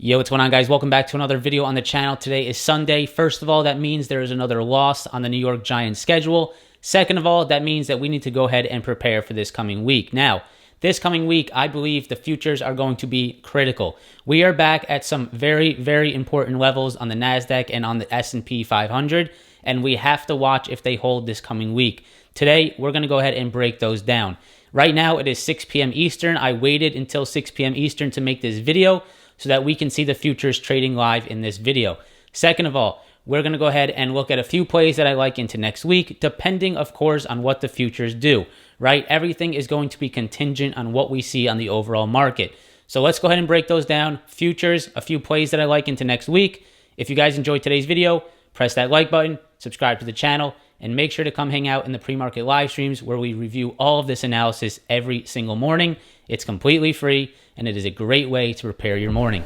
Yo, what's going on, guys? Welcome back to another video on the channel. Today is Sunday. First of all, that means there is another loss on the New York Giants schedule. Second of all, that means that we need to go ahead and prepare for this coming week. Now, this coming week, I believe the futures are going to be critical. We are back at some very, very important levels on the NASDAQ and on the S&P 500, and we have to watch if they hold this coming week. Today, we're going to go ahead and break those down. Right now, it is 6 p.m. Eastern. I waited until 6 p.m. Eastern to make this video so that we can see the futures trading live in this video. Second of all, we're going to go ahead and look at a few plays that I like into next week, depending, of course, on what the futures do, right? Everything is going to be contingent on what we see on the overall market. So let's go ahead and break those down. Futures, a few plays that I like into next week. If you guys enjoyed today's video, press that like button, subscribe to the channel, and make sure to come hang out in the pre-market live streams where we review all of this analysis every single morning. It's completely free, and it is a great way to prepare your morning.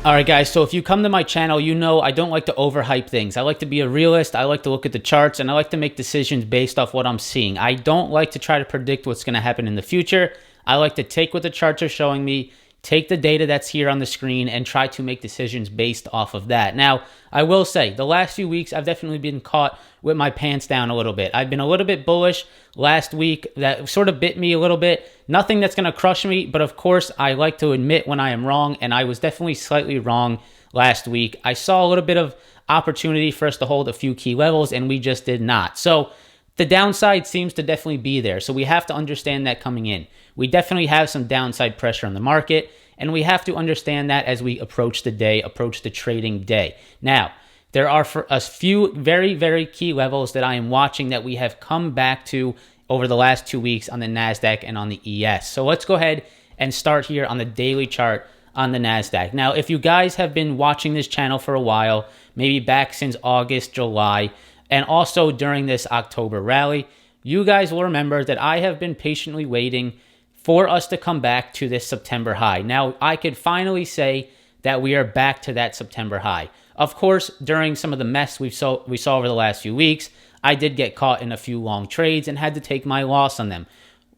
All right, guys, so if you come to my channel, you know I don't like to overhype things. I like to be a realist. I like to look at the charts, and I like to make decisions based off what I'm seeing. I don't like to try to predict what's going to happen in the future. I like to take what the charts are showing me, take the data that's here on the screen, and try to make decisions based off of that. Now, I will say, the last few weeks, I've definitely been caught with my pants down a little bit. I've been a little bit bullish last week. That sort of bit me a little bit. Nothing that's going to crush me, but of course, I like to admit when I am wrong, and I was definitely slightly wrong last week. I saw a little bit of opportunity for us to hold a few key levels, and we just did not. So the downside seems to definitely be there. So we have to understand that coming in. We definitely have some downside pressure on the market, and we have to understand that as we approach the day, approach the trading day. Now, there are for a few very, very key levels that I am watching that we have come back to over the last 2 weeks on the NASDAQ and on the ES. So let's go ahead and start here on the daily chart on the NASDAQ. Now, if you guys have been watching this channel for a while, maybe back since August, July, and also during this October rally, you guys will remember that I have been patiently waiting for us to come back to this September high. Now, I could finally say that we are back to that September high. Of course, during some of the mess we saw over the last few weeks, I did get caught in a few long trades and had to take my loss on them.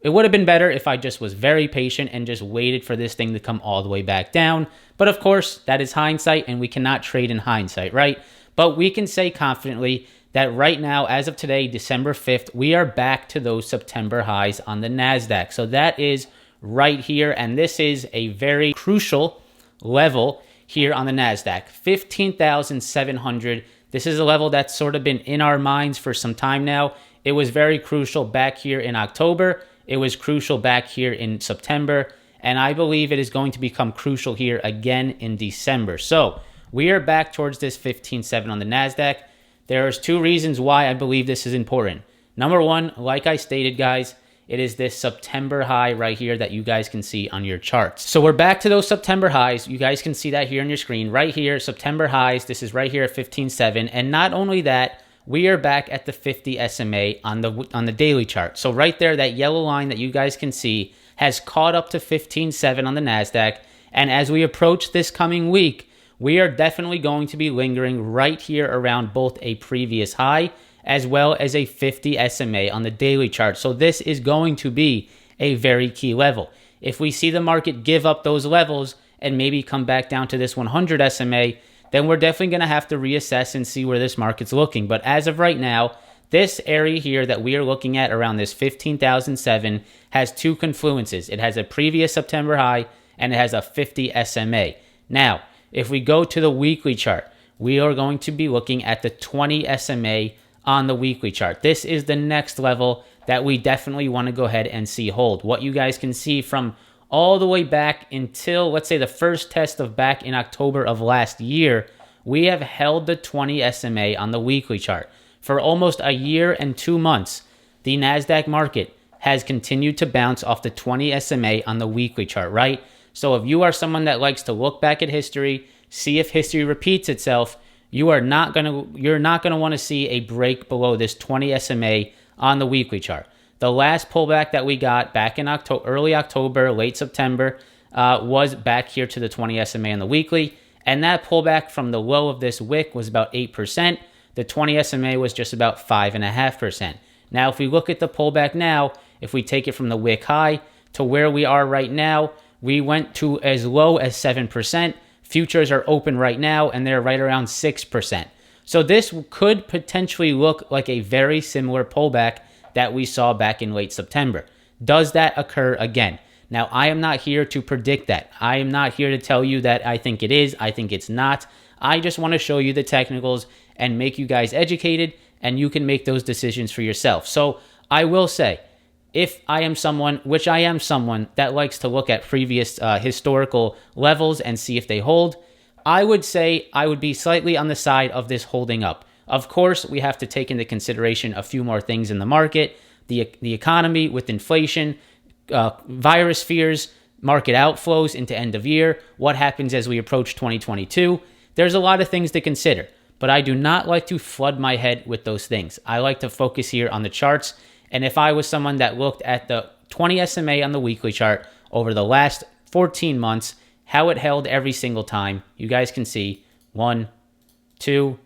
It would have been better if I just was very patient and just waited for this thing to come all the way back down. But of course, that is hindsight, and we cannot trade in hindsight, right? But we can say confidently that right now, as of today, December 5th, we are back to those September highs on the NASDAQ. So that is right here, and this is a very crucial level here on the NASDAQ, 15,700. This is a level that's sort of been in our minds for some time now. It was very crucial back here in October. It was crucial back here in September, and I believe it is going to become crucial here again in December. So we are back towards this 15.7 on the NASDAQ. There's two reasons why I believe this is important. Number one, like I stated, guys, it is this September high right here that you guys can see on your charts. So we're back to those September highs. You guys can see that here on your screen right here, September highs. This is right here at 15.7. And not only that, we are back at the 50 SMA on the daily chart. So right there, that yellow line that you guys can see has caught up to 15.7 on the NASDAQ. And as we approach this coming week, we are definitely going to be lingering right here around both a previous high as well as a 50 SMA on the daily chart. So this is going to be a very key level. If we see the market give up those levels and maybe come back down to this 100 SMA, then we're definitely going to have to reassess and see where this market's looking. But as of right now, this area here that we are looking at around this 15,007 has two confluences. It has a previous September high and it has a 50 SMA. Now, if we go to the weekly chart, we are going to be looking at the 20 SMA on the weekly chart. This is the next level that we definitely want to go ahead and see hold. What you guys can see from all the way back until, let's say, the first test of back in October of last year, we have held the 20 SMA on the weekly chart. For almost a year and 2 months, the NASDAQ market has continued to bounce off the 20 SMA on the weekly chart, right? So if you are someone that likes to look back at history, see if history repeats itself, you're not gonna want to see a break below this 20 SMA on the weekly chart. The last pullback that we got back in early October, late September, was back here to the 20 SMA on the weekly, and that pullback from the low of this wick was about 8%. The 20 SMA was just about 5.5%. Now, if we look at the pullback now, if we take it from the wick high to where we are right now, we went to as low as 7%. Futures are open right now, and they're right around 6%. So this could potentially look like a very similar pullback that we saw back in late September. Does that occur again? Now, I am not here to predict that. I am not here to tell you that I think it is. I think it's not. I just want to show you the technicals and make you guys educated, and you can make those decisions for yourself. So I will say, if I am someone, which I am someone that likes to look at previous historical levels and see if they hold, I would say I would be slightly on the side of this holding up. Of course, we have to take into consideration a few more things in the market, the economy with inflation, virus fears, market outflows into end of year, what happens as we approach 2022. There's a lot of things to consider, but I do not like to flood my head with those things. I like to focus here on the charts. And if I was someone that looked at the 20 SMA on the weekly chart over the last 14 months, how it held every single time, you guys can see 1, 2,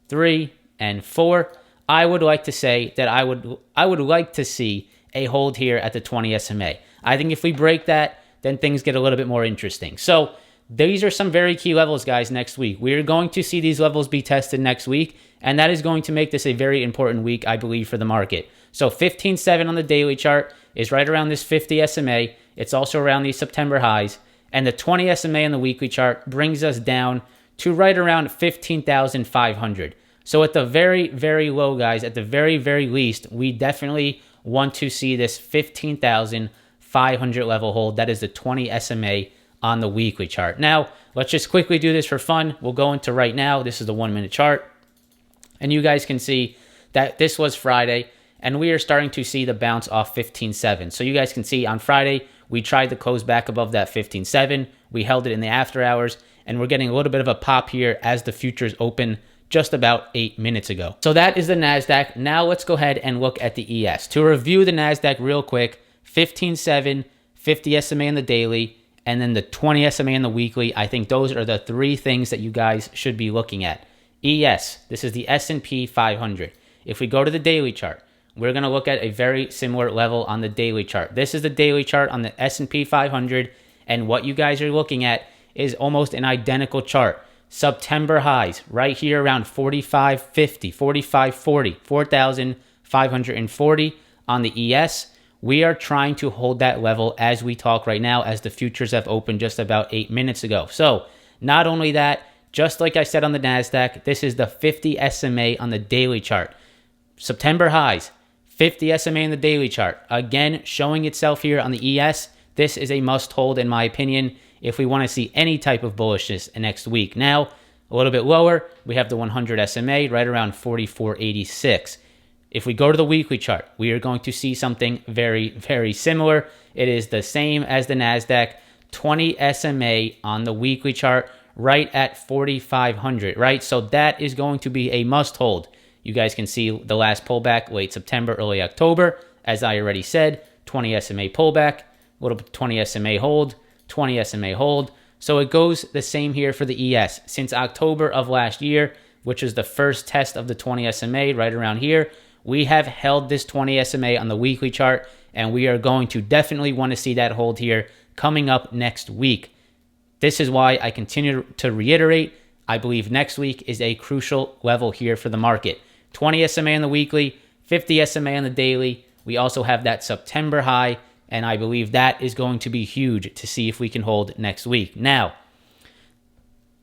3, and 4. I would like to say that I would like to see a hold here at the 20 SMA. I think if we break that, then things get a little bit more interesting. So these are some very key levels, guys, next week. We're going to see these levels be tested next week, and that is going to make this a very important week, I believe, for the market. So 15.7 on the daily chart is right around this 50 SMA. It's also around these September highs. And the 20 SMA on the weekly chart brings us down to right around 15,500. So at the very, very low, guys, at the very, very least, we definitely want to see this 15,500 level hold. That is the 20 SMA on the weekly chart. Now, let's just quickly do this for fun. We'll go into right now. This is the 1 minute chart. And you guys can see that this was Friday, and we are starting to see the bounce off 15.7. So you guys can see on Friday, we tried to close back above that 15.7. We held it in the after hours, and we're getting a little bit of a pop here as the futures open just about 8 minutes ago. So that is the NASDAQ. Now let's go ahead and look at the ES. To review the NASDAQ real quick, 15.7, 50 SMA on the daily, and then the 20 SMA on the weekly. I think those are the three things that you guys should be looking at. ES, this is the S&P 500. If we go to the daily chart, we're going to look at a very similar level on the daily chart. This is the daily chart on the S&P 500, and what you guys are looking at is almost an identical chart. September highs right here around 45.50, 45.40, 4,540 on the ES. We are trying to hold that level as we talk right now, as the futures have opened just about 8 minutes ago. So not only that, just like I said on the NASDAQ, this is the 50 SMA on the daily chart. September highs, 50 SMA in the daily chart. Again, showing itself here on the ES. This is a must hold in my opinion if we want to see any type of bullishness next week. Now, a little bit lower, we have the 100 SMA right around 44.86. If we go to the weekly chart, we are going to see something very, very similar. It is the same as the NASDAQ, 20 SMA on the weekly chart right at 4,500, right? So that is going to be a must hold. You guys can see the last pullback, late September, early October. As I already said, 20 SMA pullback, a little bit 20 SMA hold, 20 SMA hold. So it goes the same here for the ES. Since October of last year, which is the first test of the 20 SMA right around here, we have held this 20 SMA on the weekly chart, and we are going to definitely want to see that hold here coming up next week. This is why I continue to reiterate, I believe next week is a crucial level here for the market. 20 SMA on the weekly, 50 SMA on the daily. We also have that September high, and I believe that is going to be huge to see if we can hold next week. Now,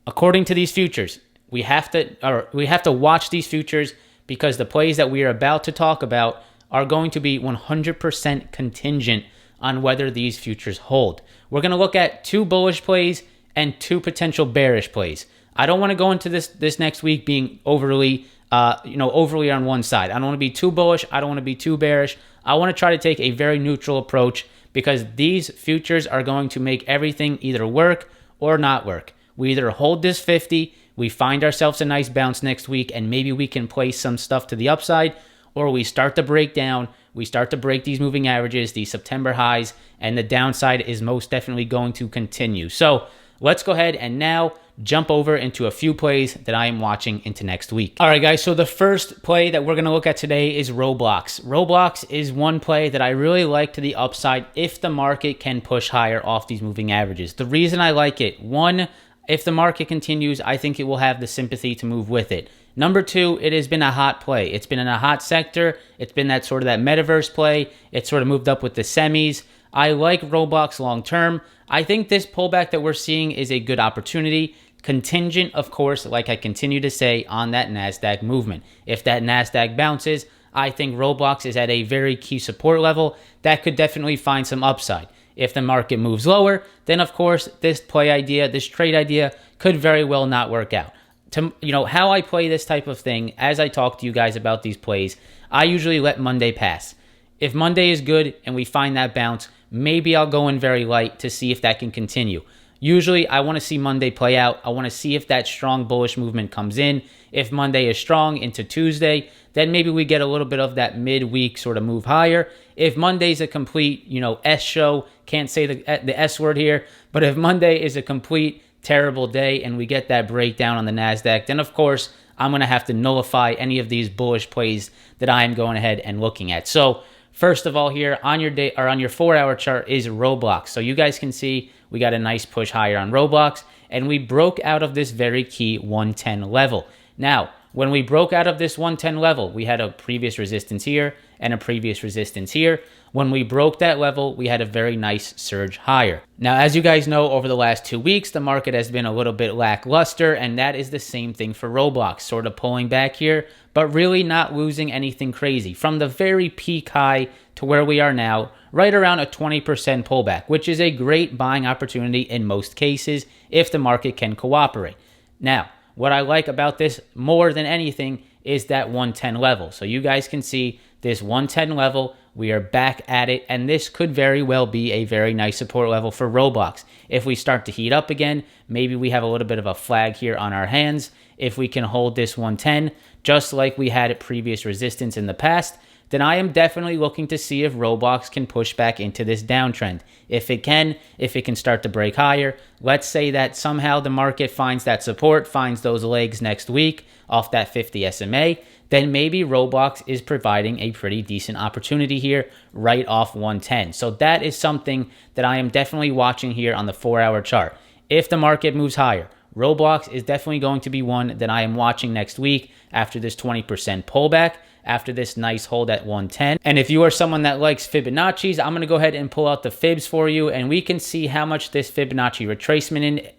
according to these futures, we have to watch these futures because the plays that we are about to talk about are going to be 100% contingent on whether these futures hold. We're going to look at 2 bullish plays and 2 potential bearish plays. I don't want to go into this next week being overly on one side. I don't want to be too bullish. I don't want to be too bearish. I want to try to take a very neutral approach because these futures are going to make everything either work or not work. We either hold this 50, we find ourselves a nice bounce next week, and maybe we can place some stuff to the upside, or we start to break down, we start to break these moving averages, these September highs, and the downside is most definitely going to continue. So let's go ahead and now jump over into a few plays that I am watching into next week. All right, guys, so the first play that we're going to look at today is Roblox. Roblox is one play that I really like to the upside if the market can push higher off these moving averages. The reason I like it, one, if the market continues, I think it will have the sympathy to move with it. Number two, it has been a hot play. It's been in a hot sector. It's been that sort of that metaverse play. It's sort of moved up with the semis. I like Roblox long term. I think this pullback that we're seeing is a good opportunity. Contingent, of course, like I continue to say, on that NASDAQ movement. If that NASDAQ bounces, I think Roblox is at a very key support level that could definitely find some upside. If the market moves lower, then of course this play idea, this trade idea could very well not work out. How I play this type of thing, as I talk to you guys about these plays, I usually let Monday pass. If Monday is good and we find that bounce, maybe I'll go in very light to see if that can continue. Usually, I want to see Monday play out. I want to see if that strong bullish movement comes in. If Monday is strong into Tuesday, then maybe we get a little bit of that midweek sort of move higher. If Monday's a complete, S show, can't say the S word here, but if Monday is a complete terrible day and we get that breakdown on the NASDAQ, then of course, I'm going to have to nullify any of these bullish plays that I am going ahead and looking at. So, first of all here on your day or on your 4-hour chart is Roblox. So you guys can see we got a nice push higher on Roblox and we broke out of this very key 110 level. Now, when we broke out of this 110 level, we had a previous resistance here and a previous resistance here. When we broke that level, we had a very nice surge higher. Now, as you guys know, over the last 2 weeks, the market has been a little bit lackluster, and that is the same thing for Roblox, sort of pulling back here, but really not losing anything crazy. From the very peak high to where we are now, right around a 20% pullback, which is a great buying opportunity in most cases if the market can cooperate. Now, what I like about this more than anything is that 110 level. So you guys can see this 110 level, we are back at it, and this could very well be a very nice support level for Roblox. If we start to heat up again, maybe we have a little bit of a flag here on our hands. If we can hold this 110, just like we had at previous resistance in the past, then I am definitely looking to see if Roblox can push back into this downtrend. If it can start to break higher, let's say that somehow the market finds that support, finds those legs next week off that 50 SMA, then maybe Roblox is providing a pretty decent opportunity here right off 110. So that is something that I am definitely watching here on the 4-hour chart. If the market moves higher, Roblox is definitely going to be one that I am watching next week after this 20% pullback, after this nice hold at 110. And if you are someone that likes Fibonacci's, I'm going to go ahead and pull out the fibs for you, and we can see how much this Fibonacci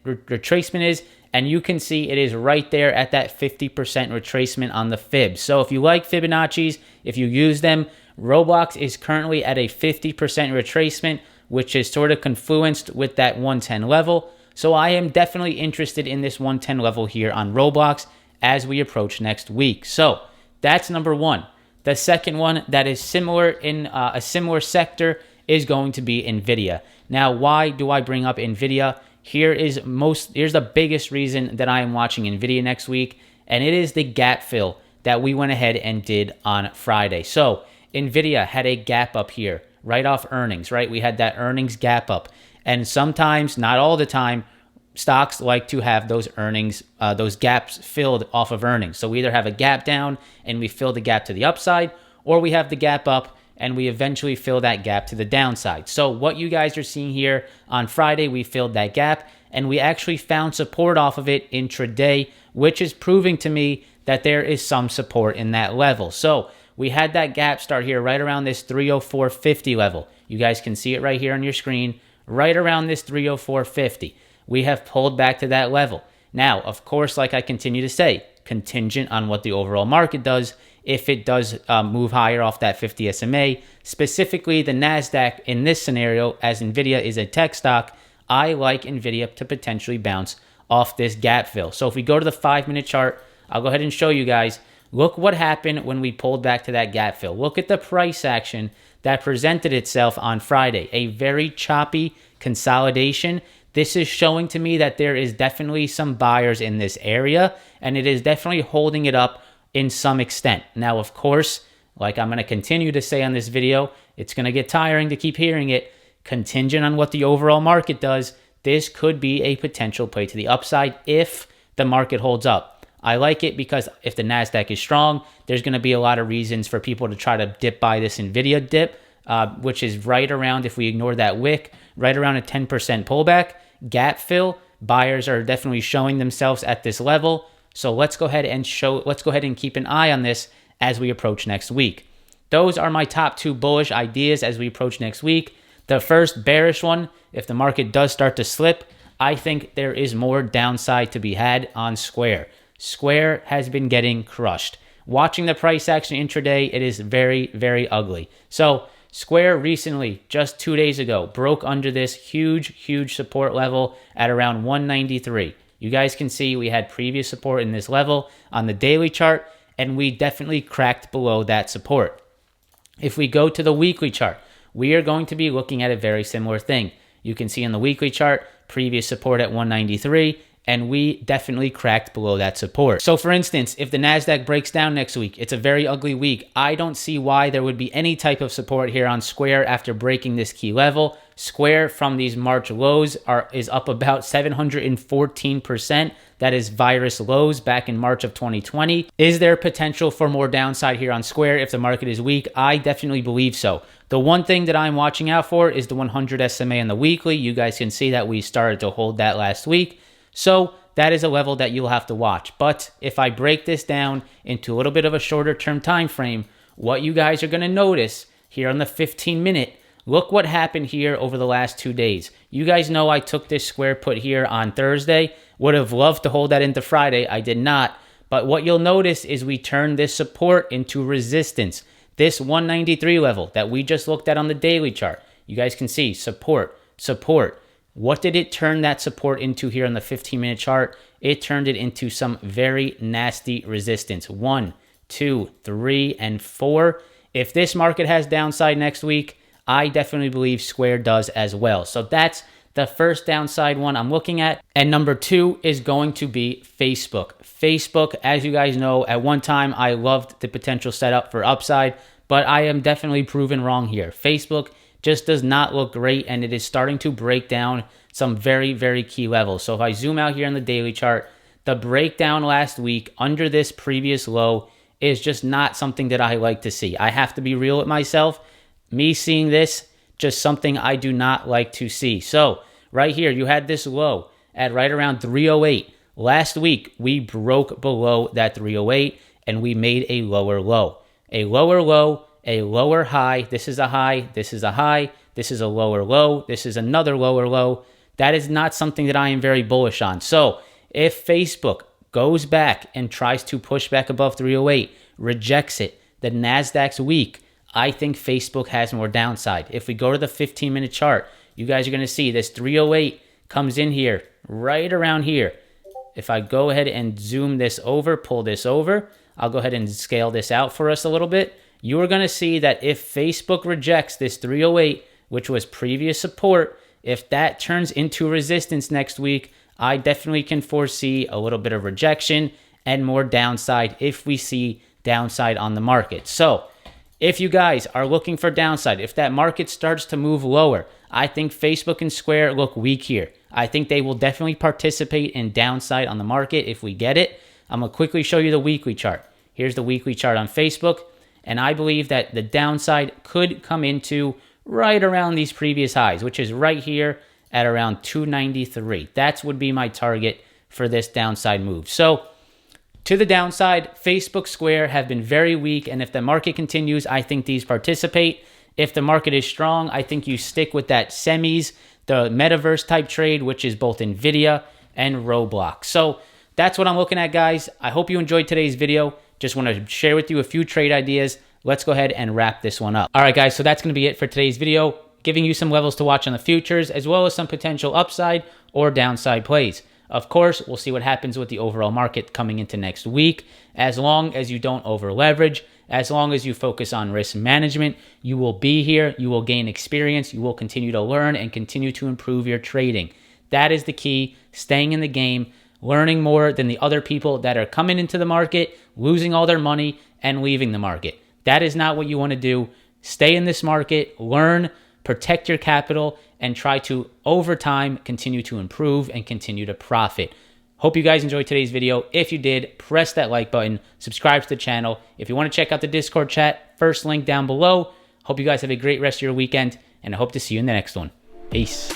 retracement is, and you can see it is right there at that 50% retracement on the fibs. So if you like Fibonacci's, if you use them, Roblox is currently at a 50% retracement, which is sort of confluenced with that 110 level. So I am definitely interested in this 110 level here on Roblox as we approach next week. So that's number one. The second one that is similar in a similar sector is going to be NVIDIA. Now, why do I bring up NVIDIA? Here's the biggest reason that I am watching NVIDIA next week, and it is the gap fill that we went ahead and did on Friday. So NVIDIA had a gap up here right off earnings, right? We had that earnings gap up. And sometimes, not all the time, stocks like to have those earnings, those gaps filled off of earnings. So we either have a gap down and we fill the gap to the upside, or we have the gap up and we eventually fill that gap to the downside. So what you guys are seeing here on Friday, we filled that gap and we actually found support off of it intraday, which is proving to me that there is some support in that level. So we had that gap start here right around this 304.50 level. You guys can see it right here on your screen, right around this 304.50. We have pulled back to that level. Now, of course, like I continue to say, contingent on what the overall market does. If it does move higher off that 50 SMA, specifically the NASDAQ in this scenario, as NVIDIA is a tech stock, I like NVIDIA to potentially bounce off this gap fill. So if we go to the 5-minute chart, I'll go ahead and show you guys. Look what happened when we pulled back to that gap fill. Look at the price action that presented itself on Friday. A very choppy consolidation. This is showing to me that there is definitely some buyers in this area, and it is definitely holding it up in some extent. Now, of course, like I'm going to continue to say on this video, it's going to get tiring to keep hearing it. Contingent on what the overall market does, this could be a potential play to the upside if the market holds up. I like it because if the NASDAQ is strong, there's going to be a lot of reasons for people to try to dip buy this NVIDIA dip, which is right around, if we ignore that wick, right around a 10% pullback. Gap fill, buyers are definitely showing themselves at this level. So let's go ahead and keep an eye on this as we approach next week. Those are my top 2 bullish ideas as we approach next week. The first bearish one, if the market does start to slip, I think there is more downside to be had on Square. Square has been getting crushed. Watching the price action intraday, it is very, very ugly. So Square recently, just 2 days ago, broke under this huge support level at around 193. You guys can see we had previous support in this level on the daily chart, and we definitely cracked below that support. If we go to the weekly chart, we are going to be looking at a very similar thing. You can see in the weekly chart, previous support at 193, and we definitely cracked below that support. So for instance, if the NASDAQ breaks down next week, it's a very ugly week. I don't see why there would be any type of support here on Square after breaking this key level. Square from these March lows is up about 714%. That is virus lows back in March of 2020. Is there potential for more downside here on Square if the market is weak? I definitely believe so. The one thing that I'm watching out for is the 100 SMA on the weekly. You guys can see that we started to hold that last week. So that is a level that you'll have to watch. But if I break this down into a little bit of a shorter term time frame, what you guys are going to notice here on the 15-minute, look what happened here over the last 2 days. You guys know I took this Square put here on Thursday. Would have loved to hold that into Friday. I did not. But what you'll notice is we turned this support into resistance. This 193 level that we just looked at on the daily chart. You guys can see support. What did it turn that support into here on the 15-minute chart? It turned it into some very nasty resistance. 1, 2, 3, and 4. If this market has downside next week, I definitely believe Square does as well. So that's the first downside one I'm looking at. And number 2 is going to be Facebook. Facebook, as you guys know, at one time I loved the potential setup for upside, but I am definitely proven wrong here. Facebook just does not look great, and it is starting to break down some very, very key levels. So if I zoom out here on the daily chart, the breakdown last week under this previous low is just not something that I like to see. I have to be real with myself. Me seeing this, just something I do not like to see. So right here, you had this low at right around 308. Last week, we broke below that 308, and we made a lower low. A lower low, a lower high. This is a high, this is a high, this is a lower low, this is another lower low. That is not something that I am very bullish on. So if Facebook goes back and tries to push back above 308, rejects it, the NASDAQ's weak, I think Facebook has more downside. If we go to the 15-minute chart, you guys are going to see this 308 comes in here, right around here. If I go ahead and zoom this over, pull this over, I'll go ahead and scale this out for us a little bit. You are going to see that if Facebook rejects this 308, which was previous support, if that turns into resistance next week, I definitely can foresee a little bit of rejection and more downside if we see downside on the market. So if you guys are looking for downside, if that market starts to move lower, I think Facebook and Square look weak here. I think they will definitely participate in downside on the market if we get it. I'm going to quickly show you the weekly chart. Here's the weekly chart on Facebook. And I believe that the downside could come into right around these previous highs, which is right here at around 293. That would be my target for this downside move. So to the downside, Facebook, Square have been very weak. And if the market continues, I think these participate. If the market is strong, I think you stick with that semis, the metaverse type trade, which is both NVIDIA and Roblox. So that's what I'm looking at, guys. I hope you enjoyed today's video. Just want to share with you a few trade ideas. Let's go ahead and wrap this one up. All right, guys, so that's going to be it for today's video, giving you some levels to watch on the futures, as well as some potential upside or downside plays. Of course, we'll see what happens with the overall market coming into next week. As long as you don't over leverage, as long as you focus on risk management, you will be here, you will gain experience, you will continue to learn and continue to improve your trading. That is the key, staying in the game, learning more than the other people that are coming into the market, losing all their money, and leaving the market. That is not what you want to do. Stay in this market, learn, protect your capital, and try to, over time, continue to improve and continue to profit. Hope you guys enjoyed today's video. If you did, press that like button, subscribe to the channel. If you want to check out the Discord chat, first link down below. Hope you guys have a great rest of your weekend, and I hope to see you in the next one. Peace.